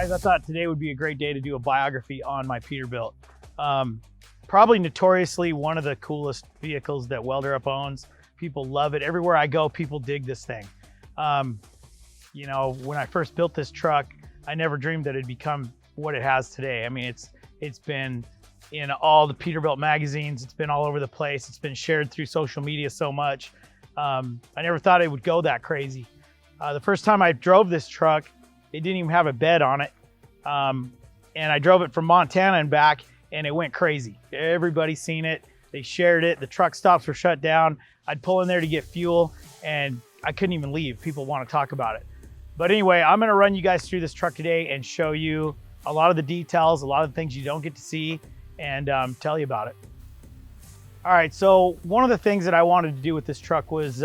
guys, I thought today would be a great day to do a biography on my Peterbilt. Probably notoriously one of the coolest vehicles that WelderUp owns. People love it. Everywhere I go, people dig this thing. You know, when I first built this truck, I never dreamed that it'd become what it has today. I mean, it's been in all the Peterbilt magazines. It's been all over the place. It's been shared through social media so much. I never thought it would go that crazy. The first time I drove this truck, it didn't even have a bed on it. And I drove it from Montana and back, and it went crazy. Everybody's seen it. They shared it. The truck stops were shut down. I'd pull in there to get fuel, and I couldn't even leave. People want to talk about it. But anyway, I'm gonna run you guys through this truck today and show you a lot of the details, a lot of the things you don't get to see, and tell you about it. All right, so one of the things that I wanted to do with this truck was,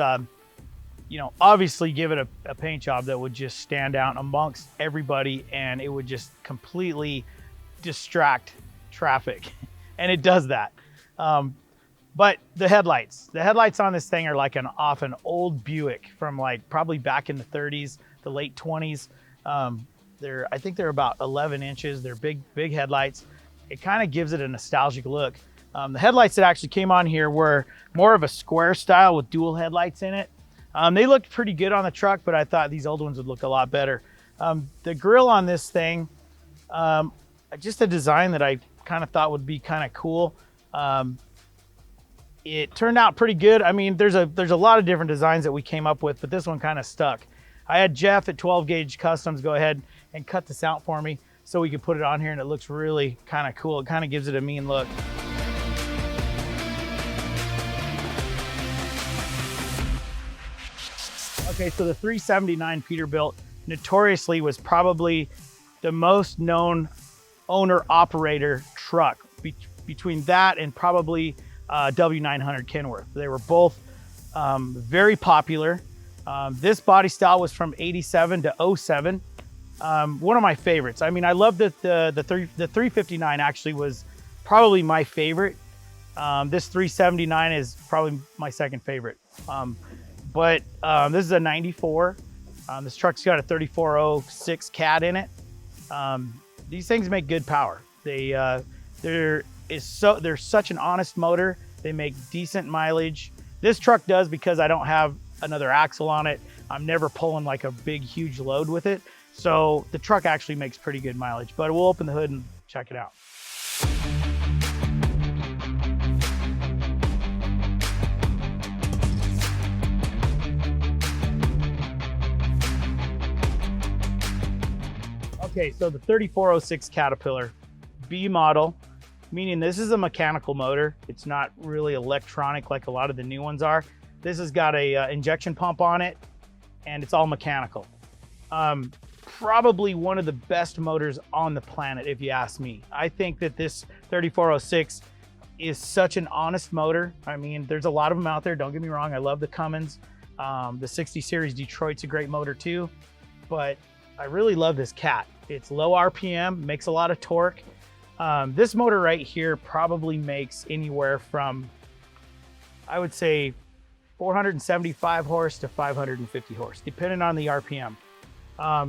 you know, obviously give it a paint job that would just stand out amongst everybody, and it would just completely distract traffic. And it does that. But the headlights on this thing are like off an old Buick from like probably back in the 30s, the late 20s. I think they're about 11 inches. They're big headlights. It kind of gives it a nostalgic look. The headlights that actually came on here were more of a square style with dual headlights in it. They looked pretty good on the truck, but I thought these old ones would look a lot better. The grille on this thing, just a design that I kind of thought would be kind of cool. It turned out pretty good. I mean, there's a lot of different designs that we came up with, but this one kind of stuck. I had Jeff at 12 Gauge Customs go ahead and cut this out for me so we could put it on here, and it looks really kind of cool. It kind of gives it a mean look. Okay, so the 379 Peterbilt notoriously was probably the most known owner-operator truck between that and probably W900 Kenworth. They were both very popular. This body style was from 87 to 07. One of my favorites. I mean, I love that the 359 actually was probably my favorite. This 379 is probably my second favorite. But this is a 94. This truck's got a 3406 cat in it. These things make good power. They're such an honest motor. They make decent mileage. This truck does because I don't have another axle on it. I'm never pulling like a big, huge load with it. So the truck actually makes pretty good mileage, but we'll open the hood and check it out. Okay, so the 3406 Caterpillar B model, meaning this is a mechanical motor. It's not really electronic like a lot of the new ones are. This has got a injection pump on it, and it's all mechanical. Probably one of the best motors on the planet, if you ask me. I think that this 3406 is such an honest motor. I mean, there's a lot of them out there, don't get me wrong. I love the Cummins. The 60 series Detroit's a great motor too, but I really love this cat. It's low RPM, makes a lot of torque. This motor right here probably makes anywhere from, I would say, 475 horse to 550 horse, depending on the RPM.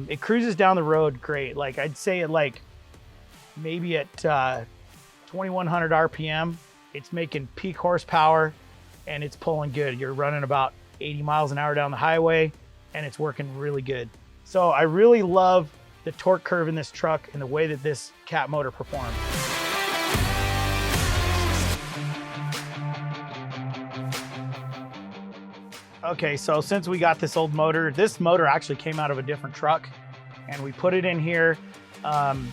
It cruises down the road great. Like I'd say at like maybe at 2100 RPM, it's making peak horsepower and it's pulling good. You're running about 80 miles an hour down the highway and it's working really good. So I really love the torque curve in this truck and the way that this cat motor performs. Okay, so since we got this old motor, this motor actually came out of a different truck and we put it in here. And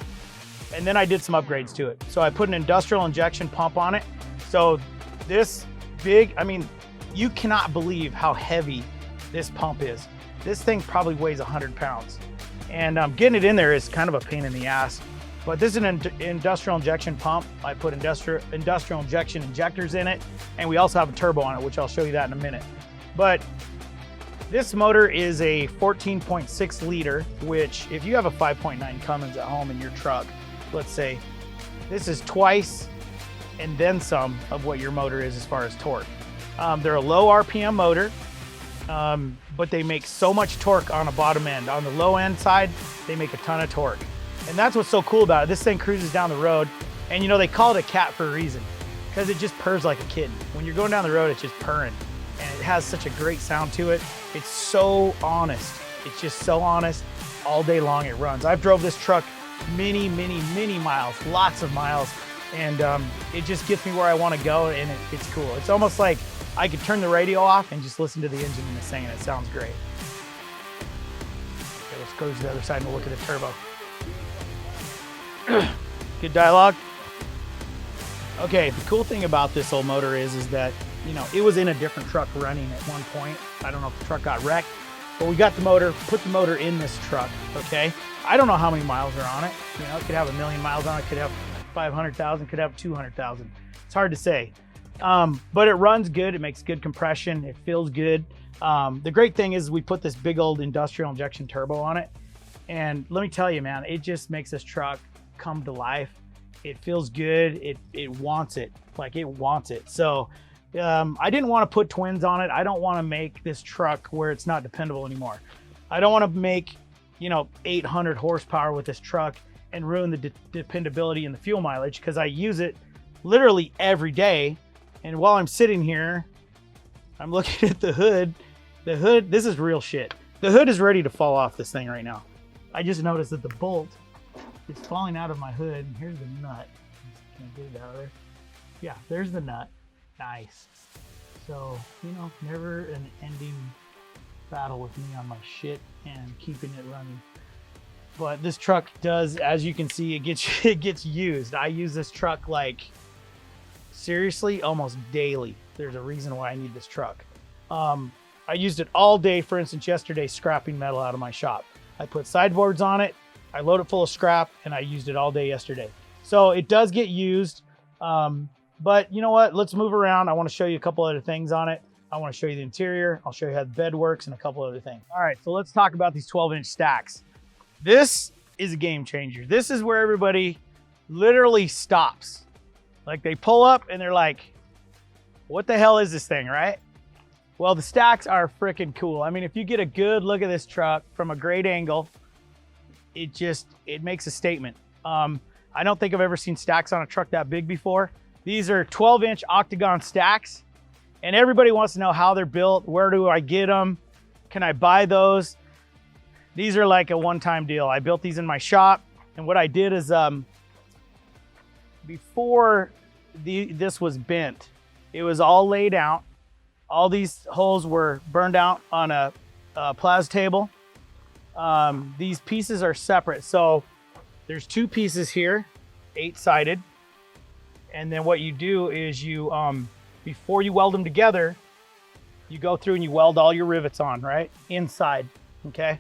then I did some upgrades to it. So I put an industrial injection pump on it. So this big, I mean, you cannot believe how heavy this pump is. This thing probably weighs 100 pounds. And getting it in there is kind of a pain in the ass. But this is an industrial injection pump. I put industrial injection injectors in it. And we also have a turbo on it, which I'll show you that in a minute. But this motor is a 14.6 liter, which if you have a 5.9 Cummins at home in your truck, let's say, this is twice and then some of what your motor is as far as torque. They're a low RPM motor, but they make so much torque on a bottom end. On the low end side, they make a ton of torque. And that's what's so cool about it. This thing cruises down the road, and you know, they call it a cat for a reason, because it just purrs like a kitten. When you're going down the road, it's just purring, and it has such a great sound to it. It's so honest. It's just so honest. All day long it runs. I've drove this truck many miles, lots of miles, and it just gets me where I want to go, and it's cool. It's almost like I could turn the radio off and just listen to the engine and the thing, and it sounds great. Okay, let's go to the other side and we'll look at the turbo. Good dialogue. Okay, the cool thing about this old motor is that, you know, it was in a different truck running at one point. I don't know if the truck got wrecked, but we got the motor, put the motor in this truck, okay? I don't know how many miles are on it. You know, it could have 1 million miles on it, could have 500,000, could have 200,000. It's hard to say. But it runs good, it makes good compression, it feels good. The great thing is we put this big old industrial injection turbo on it. And let me tell you, man, it just makes this truck come to life. It feels good, it wants it, like it wants it. So I didn't want to put twins on it. I don't want to make this truck where it's not dependable anymore. I don't want to make, you know, 800 horsepower with this truck and ruin the dependability and the fuel mileage, because I use it literally every day. And while I'm sitting here, I'm looking at the hood. The hood, this is real shit. The hood is ready to fall off this thing right now. I just noticed that the bolt is falling out of my hood. And here's the nut. Can I get it out of there? Yeah, there's the nut. Nice. So, you know, never an ending battle with me on my shit and keeping it running. But this truck does, as you can see, it gets used. I use this truck like seriously almost daily. There's a reason why I need this truck. I used it all day, for instance, yesterday, scrapping metal out of my shop. I put sideboards on it, I load it full of scrap, and I used it all day yesterday. So it does get used. But you know what? Let's move around. I want to show you a couple other things on it. I want to show you the interior. I'll show you how the bed works and a couple other things. All right, so let's talk about these 12-inch stacks. This is a game changer. This is where everybody literally stops. Like they pull up and they're like, what the hell is this thing, right? Well, the stacks are freaking cool. I mean, if you get a good look at this truck from a great angle, it makes a statement. I don't think I've ever seen stacks on a truck that big before. These are 12-inch octagon stacks, and everybody wants to know how they're built. Where do I get them? Can I buy those? These are like a one-time deal. I built these in my shop, and what I did is before this was bent, it was all laid out. All these holes were burned out on a plas table. These pieces are separate. So there's two pieces here, 8-sided. And then what you do is you, before you weld them together, you go through and you weld all your rivets on, right? Inside, okay?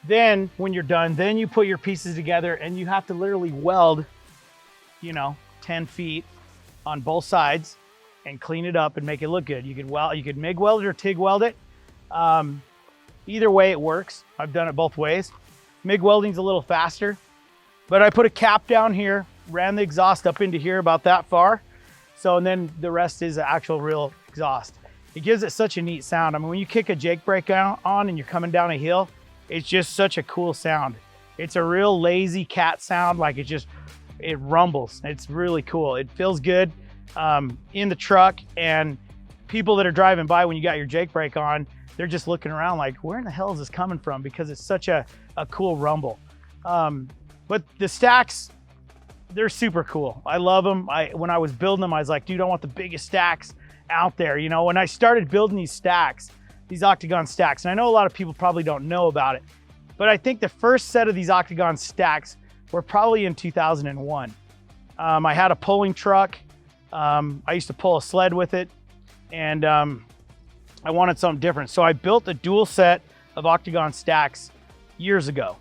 Then when you're done, then you put your pieces together and you have to literally weld, you know, 10 feet on both sides and clean it up and make it look good. You could MIG weld it or TIG weld it. Either way it works. I've done it both ways. MIG welding's a little faster, but I put a cap down here, ran the exhaust up into here about that far. So, and then the rest is the actual real exhaust. It gives it such a neat sound. I mean, when you kick a Jake brake on and you're coming down a hill, it's just such a cool sound. It's a real lazy cat sound. Like it rumbles. It's really cool. It feels good in the truck, and people that are driving by when you got your Jake brake on, they're just looking around like, where in the hell is this coming from? Because it's such a cool rumble. But the stacks, they're super cool. I love them. When I was building them, I was like, dude, I want the biggest stacks out there. You know, when I started building these stacks, these octagon stacks, and I know a lot of people probably don't know about it, but I think the first set of these octagon stacks were probably in 2001. I had a pulling truck. I used to pull a sled with it, and I wanted something different. So I built a dual set of octagon stacks years ago.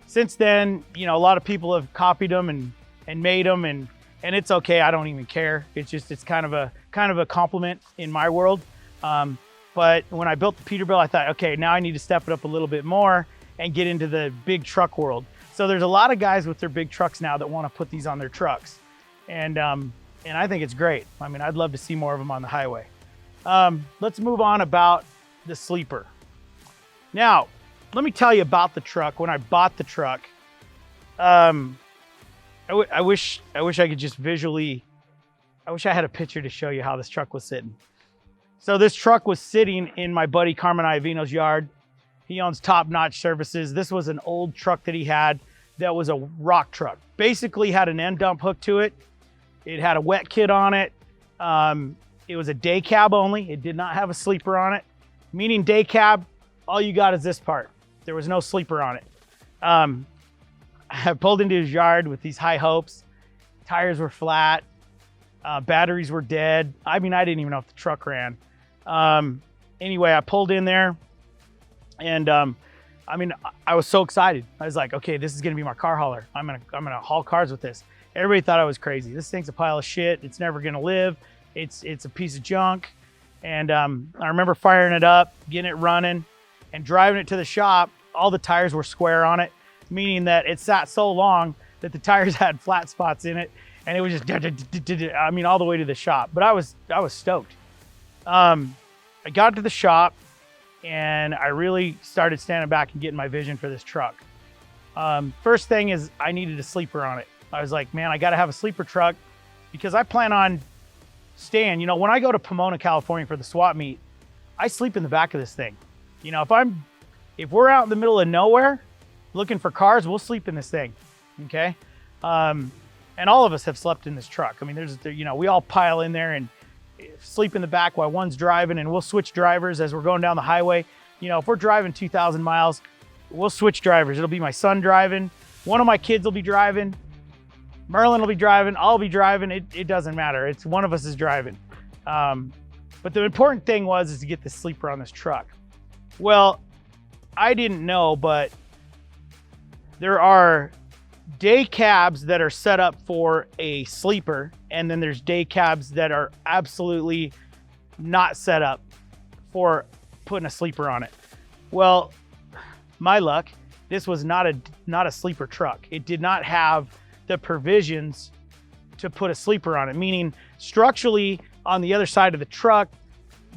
Since then, you know, a lot of people have copied them and made them, and it's okay. I don't even care. It's kind of a compliment in my world. But when I built the Peterbilt, I thought, okay, now I need to step it up a little bit more and get into the big truck world. So there's a lot of guys with their big trucks now that want to put these on their trucks. And I think it's great. I mean, I'd love to see more of them on the highway. Let's move on about the sleeper. Now, let me tell you about the truck. When I bought the truck, I wish I could just visually, I wish I had a picture to show you how this truck was sitting. So this truck was sitting in my buddy Carmen Iovino's yard. He owns Top Notch Services. This was an old truck that he had that was a rock truck. Basically had an end dump hook to it. It had a wet kit on it. It was a day cab only. It did not have a sleeper on it. Meaning day cab, all you got is this part. There was no sleeper on it. I pulled into his yard with these high hopes. Tires were flat. Batteries were dead. I mean, I didn't even know if the truck ran. Anyway, I pulled in there and I mean, I was so excited. I was like, okay, this is gonna be my car hauler. I'm gonna haul cars with this. Everybody thought I was crazy. This thing's a pile of shit. It's never gonna live. It's a piece of junk. And I remember firing it up, getting it running, and driving it to the shop. All the tires were square on it, meaning that it sat so long that the tires had flat spots in it, and it was just, I mean, all the way to the shop. But I was stoked. I got to the shop, and I really started standing back and getting my vision for this truck. First thing is I needed a sleeper on it. I was like, man, I got to have a sleeper truck because I plan on staying. You know, when I go to Pomona, California for the swap meet, I sleep in the back of this thing. You know, if we're out in the middle of nowhere looking for cars, we'll sleep in this thing. Okay. And all of us have slept in this truck. I mean, you know, we all pile in there and sleep in the back while one's driving, and we'll switch drivers as we're going down the highway. You know, if we're driving 2,000 miles, we'll switch drivers. It'll be my son driving. One of my kids will be driving. Merlin will be driving. I'll be driving. It doesn't matter. It's one of us is driving. But the important thing is to get the sleeper on this truck. Well, I didn't know, but there are day cabs that are set up for a sleeper, and then there's day cabs that are absolutely not set up for putting a sleeper on it. Well, my luck, this was not a sleeper truck. It did not have the provisions to put a sleeper on it, meaning structurally on the other side of the truck,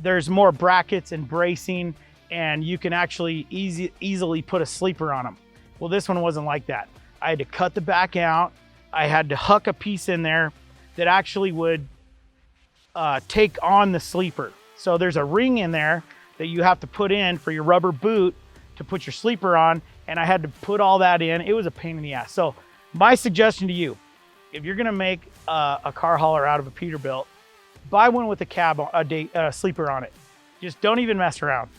there's more brackets and bracing, and you can actually easily put a sleeper on them. Well, this one wasn't like that. I had to cut the back out. I had to huck a piece in there that actually would take on the sleeper. So there's a ring in there that you have to put in for your rubber boot to put your sleeper on, and I had to put all that in. It was a pain in the ass. So my suggestion to you, if you're gonna make a car hauler out of a Peterbilt, buy one with a sleeper on it. Just don't even mess around.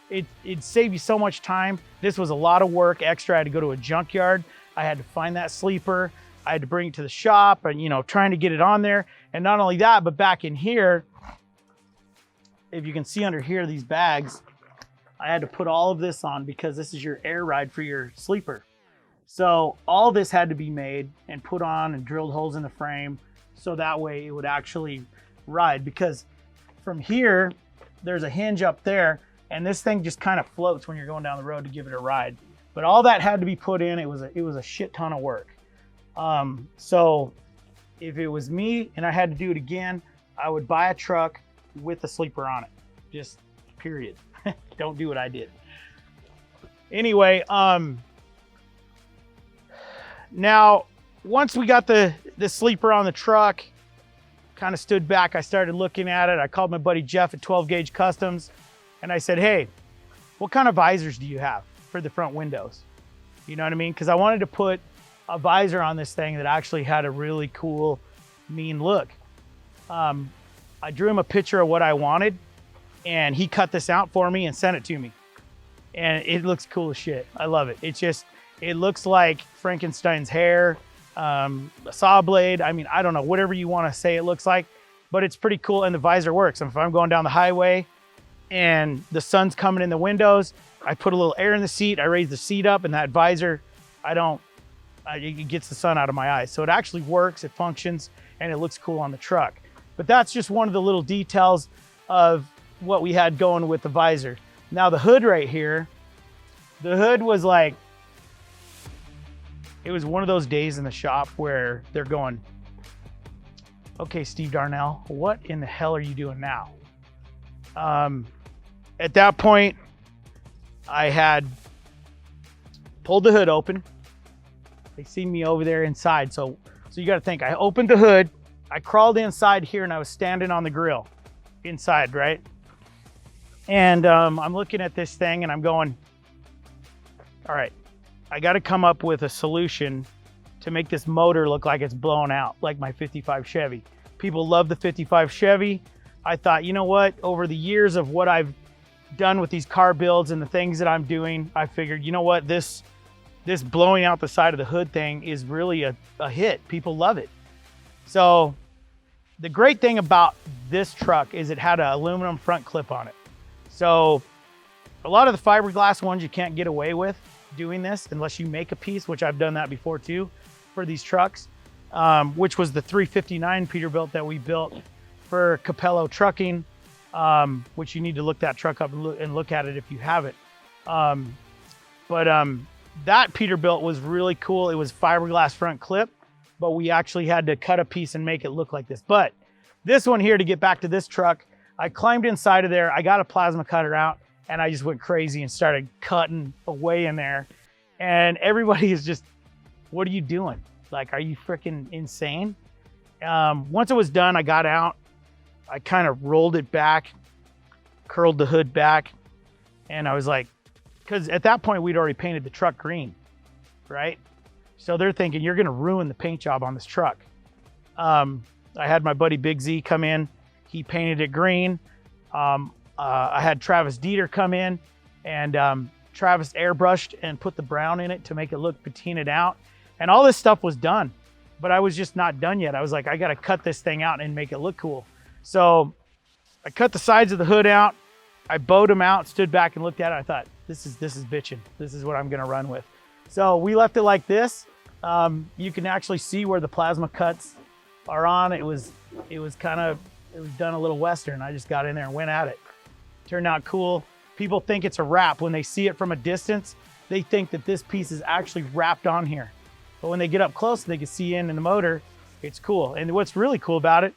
It'd save you so much time. This was a lot of work extra. I had to go to a junkyard. I had to find that sleeper. I had to bring it to the shop and, you know, trying to get it on there. And not only that, but back in here, if you can see under here, these bags, I had to put all of this on because this is your air ride for your sleeper. So all this had to be made and put on and drilled holes in the frame so that way it would actually ride, because from here, there's a hinge up there and this thing just kind of floats when you're going down the road to give it a ride. But all that had to be put in. It was a shit ton of work. So if it was me and I had to do it again, I would buy a truck with a sleeper on it. Just period. Don't do what I did. Anyway, now once we got the sleeper on the truck, kind of stood back, I started looking at it. I called my buddy Jeff at 12 Gauge Customs and I said, hey, what kind of visors do you have for the front windows? You know what I mean? Because I wanted to put a visor on this thing that actually had a really cool, mean look. I drew him a picture of what I wanted and he cut this out for me and sent it to me. And it looks cool as shit. I love it. It looks like Frankenstein's hair, a saw blade. I mean, I don't know, whatever you want to say it looks like, but it's pretty cool and the visor works. And if I'm going down the highway and the sun's coming in the windows, I put a little air in the seat, I raise the seat up, and that visor, it gets the sun out of my eyes. So it actually works, it functions, and it looks cool on the truck. But that's just one of the little details of what we had going with the visor. Now the hood right here, the hood was like, it was one of those days in the shop where they're going, okay, Steve Darnell, what in the hell are you doing now? At that point, I had pulled the hood open, They see me over there inside. So you got to think, I opened the hood, I crawled inside here, and I was standing on the grill inside, right? And I'm looking at this thing and I'm going, all right, I got to come up with a solution to make this motor look like it's blown out, like my 55 Chevy. People love the 55 Chevy. I thought, you know what? Over the years of what I've done with these car builds and the things that I'm doing, I figured, you know what? This blowing out the side of the hood thing is really a hit. People love it. So the great thing about this truck is it had an aluminum front clip on it. So a lot of the fiberglass ones you can't get away with doing this unless you make a piece, which I've done that before too for these trucks, which was the 359 Peterbilt that we built for Capello Trucking, which you need to look that truck up and look at it if you have it. That Peterbilt was really cool. It was fiberglass front clip, but we actually had to cut a piece and make it look like this. But this one here, to get back to this truck, I climbed inside of there, I got a plasma cutter out, and I just went crazy and started cutting away in there. And everybody is just, what are you doing? Like, are you freaking insane? Once it was done, I got out, I kind of rolled it back, curled the hood back, and I was like, because at that point we'd already painted the truck green, right? So they're thinking, you're gonna ruin the paint job on this truck. I had my buddy Big Z come in, he painted it green. I had Travis Dieter come in, and Travis airbrushed and put the brown in it to make it look patinaed out. And all this stuff was done, but I was just not done yet. I was like, I gotta cut this thing out and make it look cool. So I cut the sides of the hood out, I bowed them out, stood back and looked at it. I thought, this is bitching. This is what I'm gonna run with. So we left it like this. You can actually see where the plasma cuts are on. It was done a little Western. I just got in there and went at it. Turned out cool. People think it's a wrap. When they see it from a distance, they think that this piece is actually wrapped on here. But when they get up close, they can see in the motor, it's cool. And what's really cool about it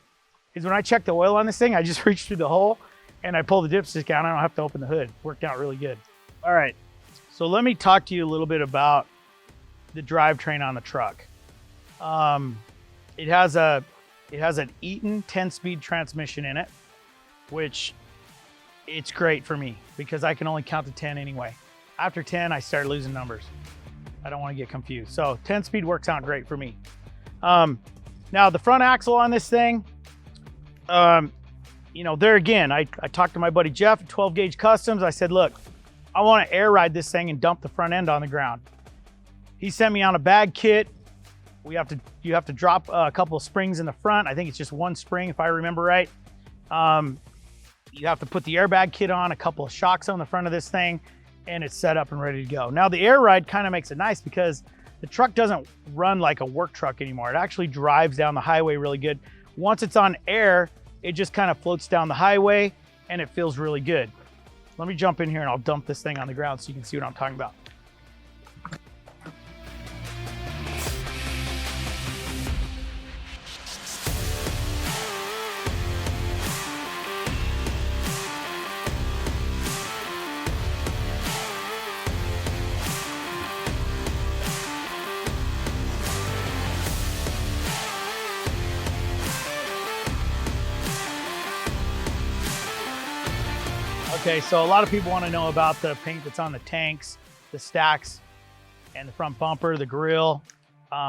is when I check the oil on this thing, I just reach through the hole and I pull the dipstick out. I don't have to open the hood. Worked out really good. All right, so let me talk to you a little bit about the drivetrain on the truck. It has an Eaton 10-speed transmission in it, which it's great for me because I can only count to 10 anyway. After 10, I start losing numbers. I don't want to get confused. So 10-speed works out great for me. Now the front axle on this thing, you know, there again, I talked to my buddy Jeff at 12 Gauge Customs. I said, look, I want to air ride this thing and dump the front end on the ground. He sent me on a bag kit. You have to drop a couple of springs in the front. I think it's just one spring if I remember right. You have to put the airbag kit on, a couple of shocks on the front of this thing, and it's set up and ready to go. Now the air ride kind of makes it nice because the truck doesn't run like a work truck anymore. It actually drives down the highway really good. Once it's on air, it just kind of floats down the highway and it feels really good. Let me jump in here and I'll dump this thing on the ground so you can see what I'm talking about. Okay, so a lot of people want to know about the paint that's on the tanks, the stacks, and the front bumper, the grille.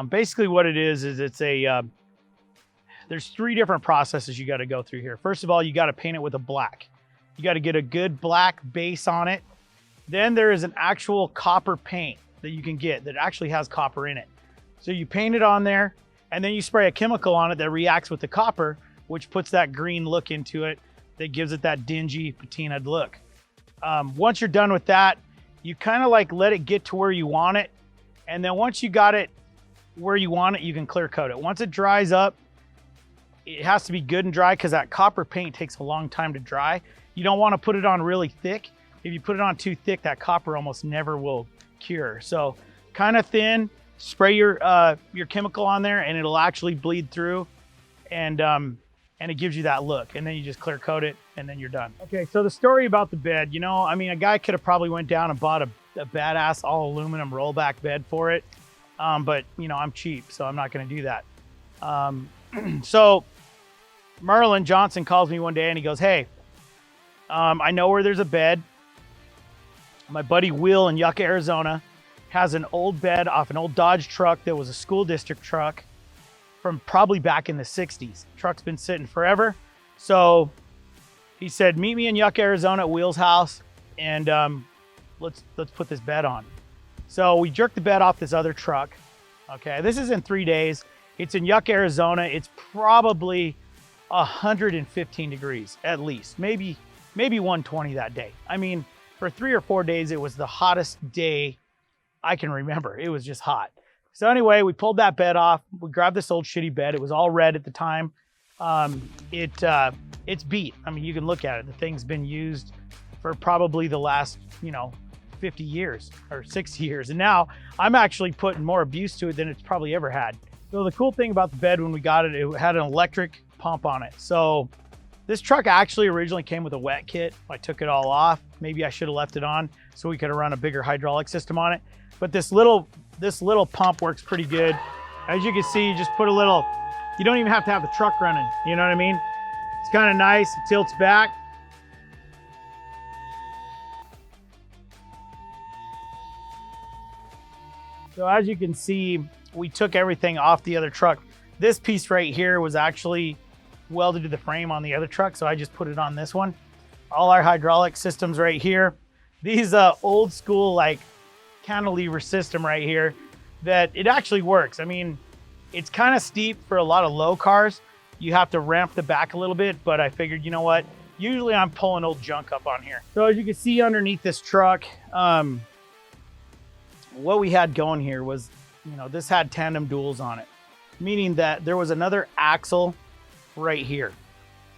Basically what it is it's there's three different processes you got to go through here. First of all, you got to paint it with a black. You got to get a good black base on it. Then there is an actual copper paint that you can get that actually has copper in it. So you paint it on there, and then you spray a chemical on it that reacts with the copper, which puts that green look into it that gives it that dingy patinaed look. Once you're done with that, you kind of like let it get to where you want it. And then once you got it where you want it, you can clear coat it. Once it dries up, it has to be good and dry because that copper paint takes a long time to dry. You don't want to put it on really thick. If you put it on too thick, that copper almost never will cure. So kind of thin, spray your chemical on there and it'll actually bleed through. And it gives you that look, and then you just clear coat it and then you're done. Okay, so the story about the bed, you know, I mean, a guy could have probably went down and bought a badass all aluminum rollback bed for it. But you know, I'm cheap, so I'm not going to do that. So Merlin Johnson calls me one day and he goes, hey, I know where there's a bed. My buddy Will in Yucca, Arizona has an old bed off an old Dodge truck that was a school district truck from probably back in the 60s. Truck's been sitting forever. So he said, meet me in Yucca, Arizona at Will's house, and let's put this bed on. So we jerked the bed off this other truck. Okay, this is in 3 days. It's in Yucca, Arizona. It's probably 115 degrees at least, maybe 120 that day. I mean, for 3 or 4 days, it was the hottest day I can remember. It was just hot. So anyway, we pulled that bed off. We grabbed this old shitty bed. It was all red at the time. It's beat. I mean, you can look at it. The thing's been used for probably the last, 50 years or 60 years. And now I'm actually putting more abuse to it than it's probably ever had. So the cool thing about the bed when we got it, it had an electric pump on it. So this truck actually originally came with a wet kit. I took it all off. Maybe I should have left it on so we could have run a bigger hydraulic system on it. But this little pump works pretty good. As you can see, you just put a little, you don't even have to have the truck running. You know what I mean? It's kind of nice. It tilts back. So as you can see, we took everything off the other truck. This piece right here was actually welded to the frame on the other truck, so I just put it on this one. All our hydraulic systems right here. These old school like cantilever system right here, that it actually works. I mean, it's kind of steep for a lot of low cars. You have to ramp the back a little bit, but I figured, you know what? Usually I'm pulling old junk up on here. So as you can see underneath this truck, what we had going here was, this had tandem duals on it, meaning that there was another axle right here.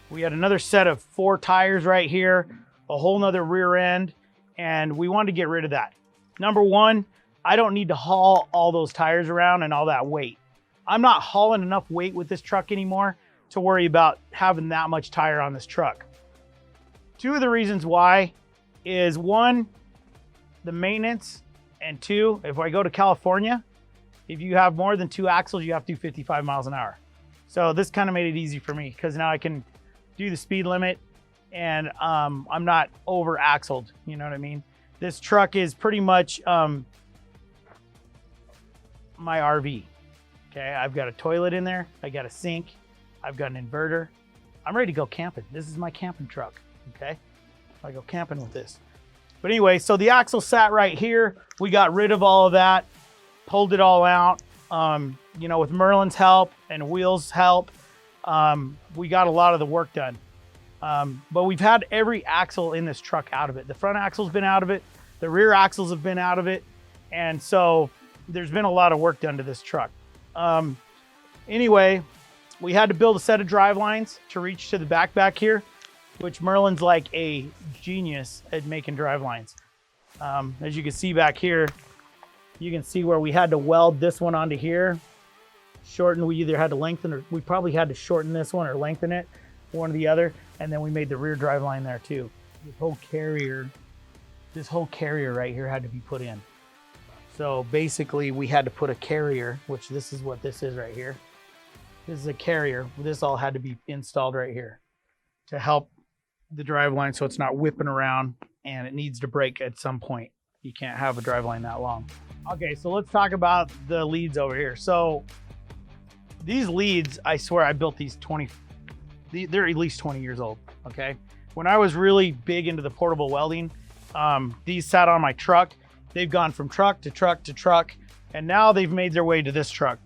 We had another set of 4 tires right here, a whole nother rear end, and we wanted to get rid of that. Number one, I don't need to haul all those tires around and all that weight. I'm not hauling enough weight with this truck anymore to worry about having that much tire on this truck. 2 of the reasons why is 1, the maintenance, and 2, if I go to California, if you have more than 2 axles, you have to do 55 miles an hour. So this kind of made it easy for me because now I can do the speed limit and I'm not over axled. You know what I mean? This truck is pretty much my RV. Okay, I've got a toilet in there. I got a sink. I've got an inverter. I'm ready to go camping. This is my camping truck. Okay, I go camping with this. But anyway, so the axle sat right here. We got rid of all of that, pulled it all out. With Merlin's help and Will's help, we got a lot of the work done. But we've had every axle in this truck out of it. The front axle's been out of it. The rear axles have been out of it. And so there's been a lot of work done to this truck. Anyway, we had to build a set of drive lines to reach to the back here, which Merlin's like a genius at making drive lines. As you can see back here, you can see where we had to weld this one onto here. Shorten, we either had to lengthen or we probably had to shorten this one or lengthen it, one or the other. And then we made the rear drive line there too. This whole carrier right here had to be put in. So basically we had to put a carrier, which this is what this is right here. This is a carrier. This all had to be installed right here to help the drive line so it's not whipping around and it needs to break at some point. You can't have a drive line that long. Okay, so let's talk about the leads over here. So these leads, I swear I built these they're at least 20 years old, okay? When I was really big into the portable welding, these sat on my truck. They've gone from truck to truck to truck, and now they've made their way to this truck.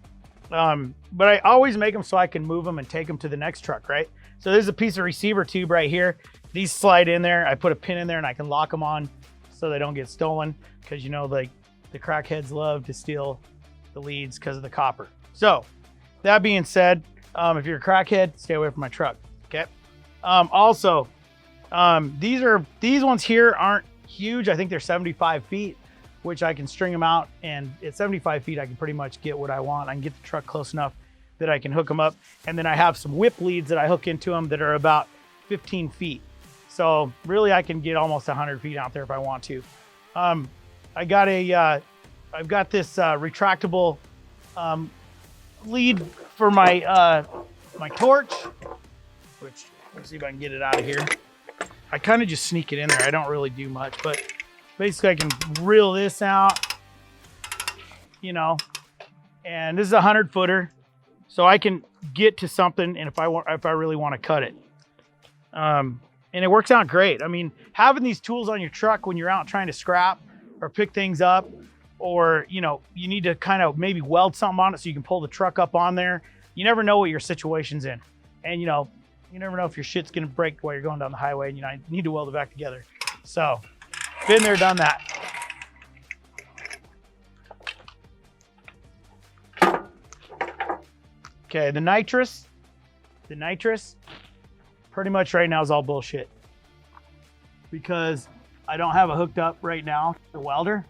But I always make them so I can move them and take them to the next truck, right? So there's a piece of receiver tube right here. These slide in there. I put a pin in there and I can lock them on so they don't get stolen, because like the crackheads love to steal the leads because of the copper. So that being said, if you're a crackhead, stay away from my truck, okay? These ones here aren't huge. I think they're 75 feet, which I can string them out, and at 75 feet, I can pretty much get what I want. I can get the truck close enough that I can hook them up. And then I have some whip leads that I hook into them that are about 15 feet. So really I can get almost 100 feet out there if I want to. I got a I've got this retractable lead for my my torch, which let's see if I can get it out of here. I kind of just sneak it in there. I don't really do much, but basically I can reel this out, you know, and this is a 100-footer, so I can get to something, and if I really want to cut it, and it works out great. I mean, having these tools on your truck when you're out trying to scrap or pick things up, or you know, you need to kind of maybe weld something on it so you can pull the truck up on there. You never know what your situation's in, and you know, you never know if your shit's gonna break while you're going down the highway, and you know, I need to weld it back together. So, been there, done that. Okay, the nitrous, pretty much right now is all bullshit because I don't have it hooked up right now, the welder.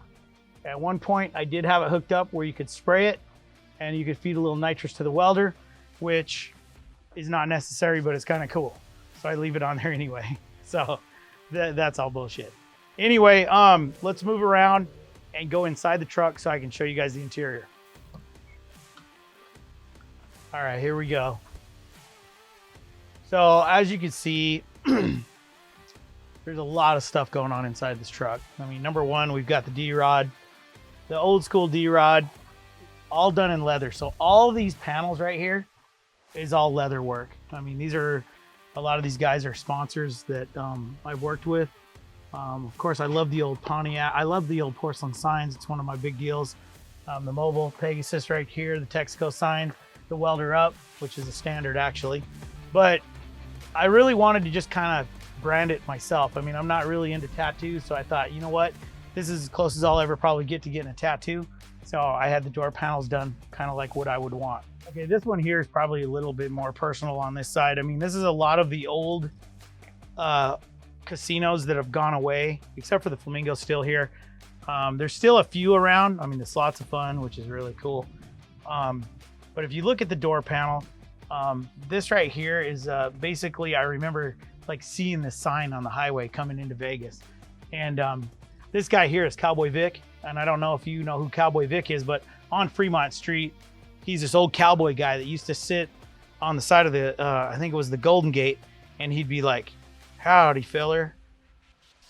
At one point, I did have it hooked up where you could spray it and you could feed a little nitrous to the welder, which is not necessary, but it's kind of cool. So I leave it on there anyway. So that's all bullshit. Anyway, let's move around and go inside the truck so I can show you guys the interior. All right, here we go. So as you can see, there's a lot of stuff going on inside this truck. I mean, number one, we've got the D-rod, the old school D-rod, all done in leather. So all of these panels right here is all leather work. I mean, a lot of these guys are sponsors that I've worked with. Of course, I love the old Pontiac. I love the old porcelain signs. It's one of my big deals. The mobile Pegasus right here, the Texaco sign, the WelderUp, which is a standard actually. But I really wanted to just kind of brand it myself. I mean, I'm not really into tattoos, so I thought, you know what? This is as close as I'll ever probably get to getting a tattoo. So I had the door panels done kind of like what I would want. Okay, this one here is probably a little bit more personal on this side. I mean, this is a lot of the old casinos that have gone away, except for the Flamingo still here. There's still a few around. I mean, the Slots of Fun, which is really cool. But if you look at the door panel, this right here is basically, I remember like seeing this sign on the highway coming into Vegas. And this guy here is Cowboy Vic. And I don't know if you know who Cowboy Vic is, but on Fremont Street, he's this old cowboy guy that used to sit on the side of the, I think it was the Golden Gate. And he'd be like, "Howdy, filler.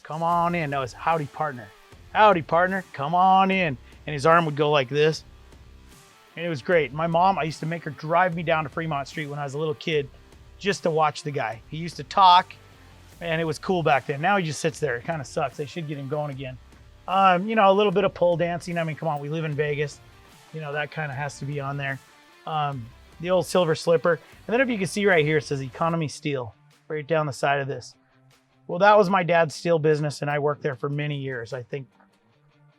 Come on in." No, it's "Howdy, partner. Howdy, partner. Come on in." And his arm would go like this. And it was great. My mom, I used to make her drive me down to Fremont Street when I was a little kid just to watch the guy. He used to talk, and it was cool back then. Now he just sits there. It kind of sucks. They should get him going again. You know, a little bit of pole dancing. I mean, come on, we live in Vegas. You know, that kind of has to be on there. The old silver slipper. And then if you can see right here, it says Economy Steel right down the side of this. Well, that was my dad's steel business, and I worked there for many years. I think,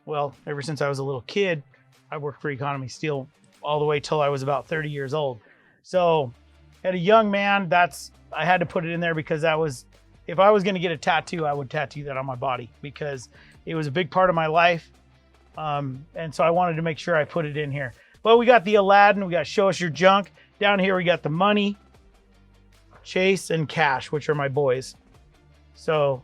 well, ever since I was a little kid, I worked for Economy Steel all the way till I was about 30 years old. So as a young man, I had to put it in there because that was, if I was going to get a tattoo, I would tattoo that on my body because it was a big part of my life. And so I wanted to make sure I put it in here. But we got the Aladdin, we got Show Us Your Junk. Down here, we got the Money, Chase, and Cash, which are my boys. So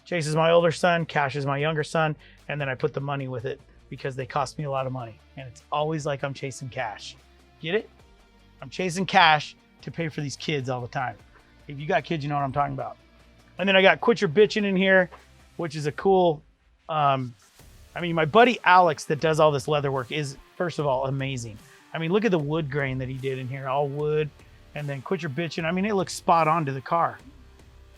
Chase is my older son, Cash is my younger son, and then I put the Money with it because they cost me a lot of money. And it's always like I'm chasing cash. Get it? I'm chasing cash to pay for these kids all the time. If you got kids, you know what I'm talking about. And then I got Quit Your Bitching in here, which is a cool, I mean, my buddy Alex that does all this leather work is, first of all, amazing. I mean, look at the wood grain that he did in here, all wood. And then Quit Your Bitching. I mean, it looks spot on to the car.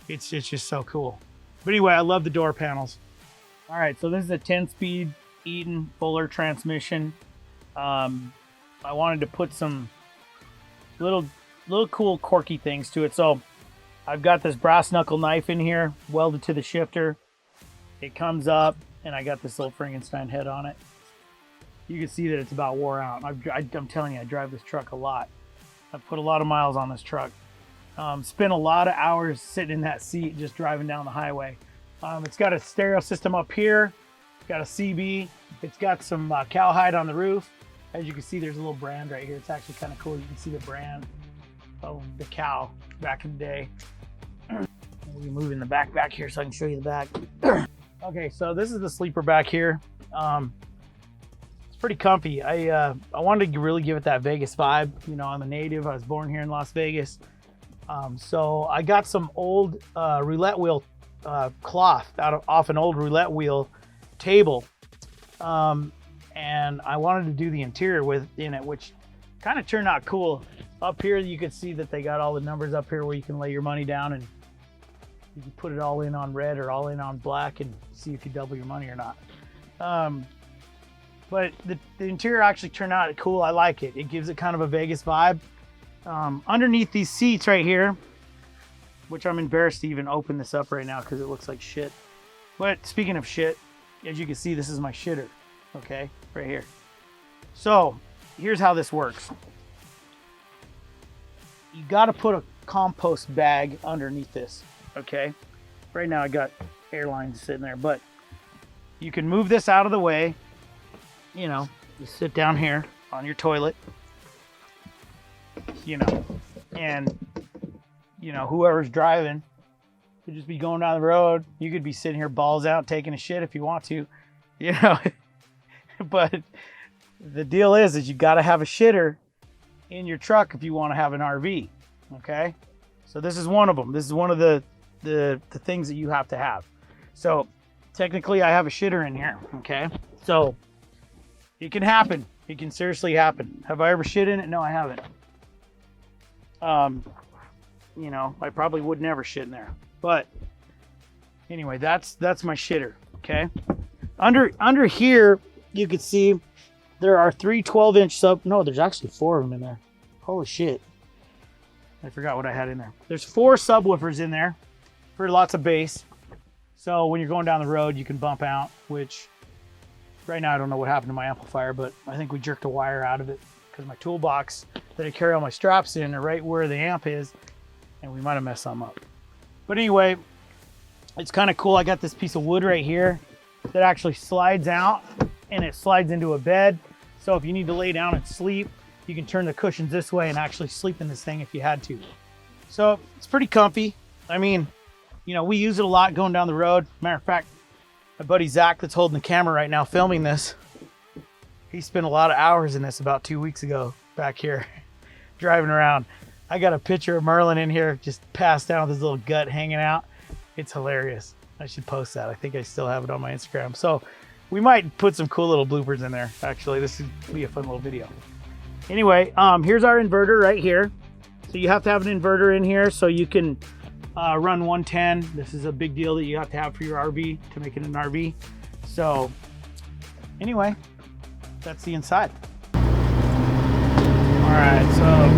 It's just so cool. But anyway, I love the door panels. All right, so this is a 10-speed Eaton Fuller transmission. I wanted to put some little cool quirky things to it. So I've got this brass knuckle knife in here welded to the shifter. It comes up and I got this little Frankenstein head on it. You can see that it's about wore out. I'm telling you, I drive this truck a lot. I've put a lot of miles on this truck. Spent a lot of hours sitting in that seat just driving down the highway. It's got a stereo system up here. It's got a CB. It's got some cowhide on the roof. As you can see, there's a little brand right here. It's actually kind of cool. You can see the brand of the cow back in the day. We'll move in the back here so I can show you the back. Okay, so this is the sleeper back here. It's pretty comfy. I wanted to really give it that Vegas vibe. You know, I'm a native. I was born here in Las Vegas. So I got some old roulette wheel cloth off an old roulette wheel table, and I wanted to do the interior in it, which kind of turned out cool. Up here you can see that they got all the numbers up here where you can lay your money down, and you can put it all in on red or all in on black and see if you double your money or not. But the interior actually turned out cool. I like it. It gives it kind of a Vegas vibe. Underneath these seats right here, which I'm embarrassed to even open this up right now because it looks like shit. But speaking of shit, as you can see, this is my shitter, okay, right here. So here's how this works. You got to put a compost bag underneath this, okay? Right now I got airlines sitting there, but you can move this out of the way. You know, you sit down here on your toilet, you know, and, you know, whoever's driving could just be going down the road. You could be sitting here balls out taking a shit if you want to, you know. But the deal is you got to have a shitter in your truck if you want to have an RV, okay? So this is one of them. This is one of the things that you have to have. So technically I have a shitter in here, okay? So it can happen. It can seriously happen. Have I ever shit in it? No, I haven't. You know, I probably would never shit in there. But anyway, that's my shitter, okay? Under here, you can see there are 3 12-inch no, there's actually 4 of them in there. Holy shit. I forgot what I had in there. There's 4 subwoofers in there for lots of bass. So when you're going down the road, you can bump out, which right now I don't know what happened to my amplifier, but I think we jerked a wire out of it because my toolbox that I carry all my straps in are right where the amp is, and we might have messed some up. But anyway, it's kind of cool. I got this piece of wood right here that actually slides out, and it slides into a bed. So if you need to lay down and sleep, you can turn the cushions this way and actually sleep in this thing if you had to. So it's pretty comfy. I mean, you know, we use it a lot going down the road. Matter of fact, my buddy Zach that's holding the camera right now filming this, he spent a lot of hours in this about 2 weeks ago back here driving around. I got a picture of Merlin in here just passed out with his little gut hanging out. It's hilarious. I should post that. I think I still have it on my Instagram. So we might put some cool little bloopers in there. Actually, this would be a fun little video. Anyway, here's our inverter right here. So you have to have an inverter in here so you can run 110. This is a big deal that you have to have for your RV to make it an RV. So anyway, that's the inside. All right, so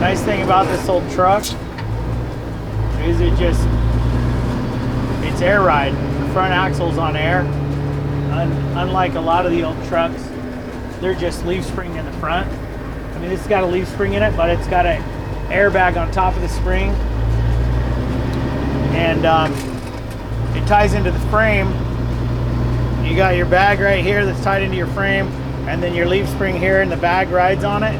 nice thing about this old truck is it's air ride. The front axle's on air. Unlike a lot of the old trucks, they're just leaf spring in the front. I mean, this has got a leaf spring in it, but it's got an airbag on top of the spring. And it ties into the frame. You got your bag right here that's tied into your frame, and then your leaf spring here, and the bag rides on it.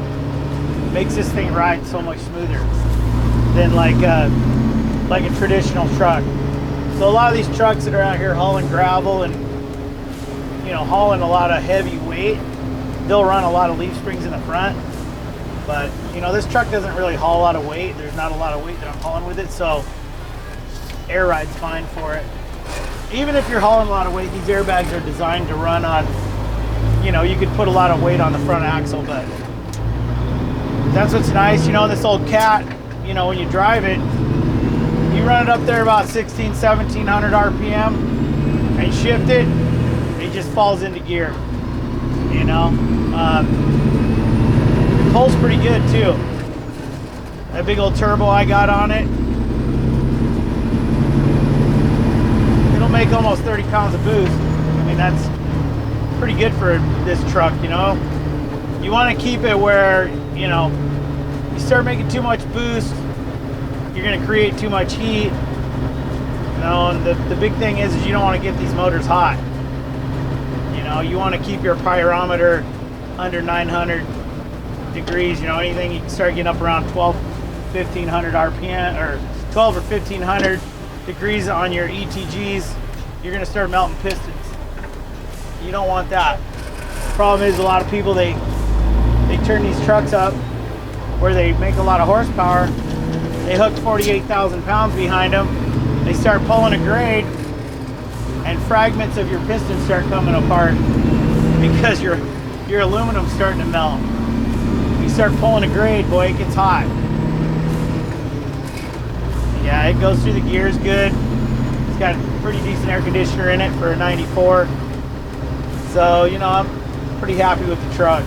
Makes this thing ride so much smoother than like a traditional truck. So a lot of these trucks that are out here hauling gravel and, you know, hauling a lot of heavy weight, they'll run a lot of leaf springs in the front. But, you know, this truck doesn't really haul a lot of weight. There's not a lot of weight that I'm hauling with it, so air ride's fine for it. Even if you're hauling a lot of weight, these airbags are designed to run on, you know, you could put a lot of weight on the front axle, but that's what's nice. You know, this old cat, you know, when you drive it, you run it up there about 1700 RPM and shift it, it just falls into gear, you know. It pulls pretty good too. That big old turbo I got on it, it'll make almost 30 pounds of boost. I mean, that's pretty good for this truck, you know. You want to keep it where, you know, you start making too much boost, you're going to create too much heat. You know, and the big thing is you don't want to get these motors hot. You know, you want to keep your pyrometer under 900 degrees. You know, anything you can start getting up around 1500 RPM or 12 or 1500 degrees on your ETGs, you're going to start melting pistons. You don't want that. Problem is, a lot of people, they turn these trucks up where they make a lot of horsepower. They hook 48,000 pounds behind them. They start pulling a grade, and fragments of your piston start coming apart because your aluminum's starting to melt. You start pulling a grade, boy, it gets hot. Yeah, it goes through the gears good. It's got a pretty decent air conditioner in it for a 94. So, you know, I'm pretty happy with the truck.